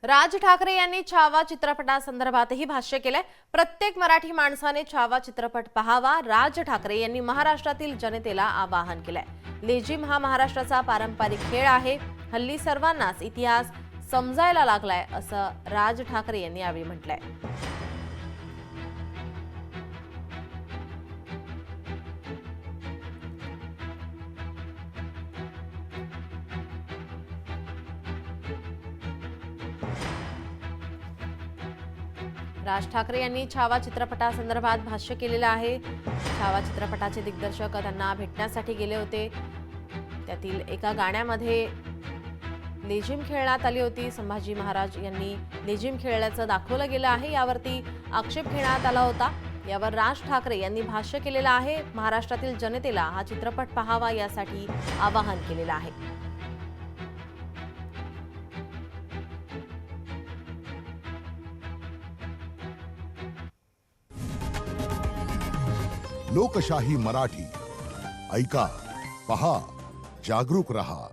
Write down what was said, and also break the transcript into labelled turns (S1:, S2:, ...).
S1: राज ठाकरे यांनी छावा चित्रपटासंदर्भातही भाष्य केलंय। प्रत्येक मराठी माणसाने छावा चित्रपट पाहावा। राज ठाकरे यांनी महाराष्ट्रातील जनतेला आवाहन केलंय। लेझिम हा महाराष्ट्राचा पारंपरिक खेळ आहे। हल्ली सर्वांनाच इतिहास समजायला लागलाय असं राज ठाकरे यांनी यावेळी म्हटलंय। राज ठाकरे यांनी छावा चित्रपटासंदर्भात भाष्य केलेलं आहे। छावा चित्रपटाचे दिग्दर्शक त्यांना भेटण्यासाठी गेले होते। त्यातील एका गाण्यामध्ये लेझिम खेळण्यात आली होती। संभाजी महाराज यांनी लेझिम खेळल्याचं दाखवलं गेलं आहे। यावरती आक्षेप घेण्यात आला होता। यावर राज ठाकरे यांनी भाष्य केलेलं आहे। महाराष्ट्रातील जनतेला हा चित्रपट पाहावा यासाठी आवाहन केलेलं आहे।
S2: लोकशाही मराठी ऐका, पहा, जागरूक रहा।